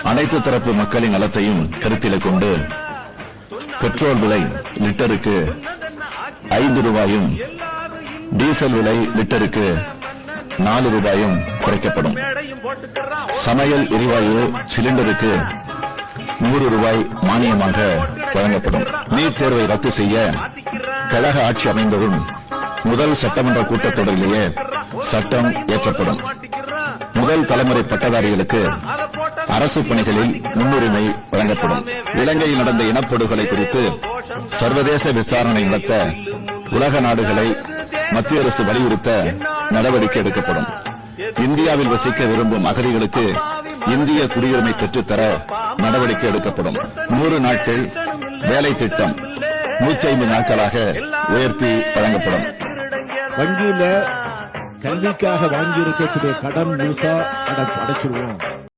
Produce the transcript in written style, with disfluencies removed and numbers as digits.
அனைத்து தரப்பு மக்களின் நலத்தையும் கருத்திலே கொண்டு பெட்ரோல் விலை லிட்டருக்கு 5 ரூபாயும் டீசல் விலை லிட்டருக்கு 4 ரூபாயும் குறைக்கப்படும். சமையல் எரிவாயு சிலிண்டருக்கு 100 ரூபாய் மானியமாக வழங்கப்படும். நீட் தேர்வை ரத்து செய்ய கழக ஆட்சி அமைந்ததும் முதல் சட்டமன்ற கூட்டத்தொடரிலேயே சட்டம் இயற்றப்படும். முதல் தலைமுறை பட்டதாரிகளுக்கு அரசு பணிகளில் முன்னுரிமை வழங்கப்படும். இலங்கையில் நடந்த இனப்படுகொலை குறித்து சர்வதேச விசாரணை நடத்த உலக நாடுகளை மத்திய அரசு வலியுறுத்த நடவடிக்கை எடுக்கப்படும். இந்தியாவில் வசிக்க விரும்பும் அகதிகளுக்கு இந்திய குடியுரிமை பெற்றுத்தர நடவடிக்கை எடுக்கப்படும். 100 நாட்கள் வேலை திட்டம் 150 நாட்களாக உயர்த்தி வழங்கப்படும். வங்கியில கல்விக்காக வாங்கி இருக்கக்கூடிய கடன் முழுசா அடைச்சிருவோம்.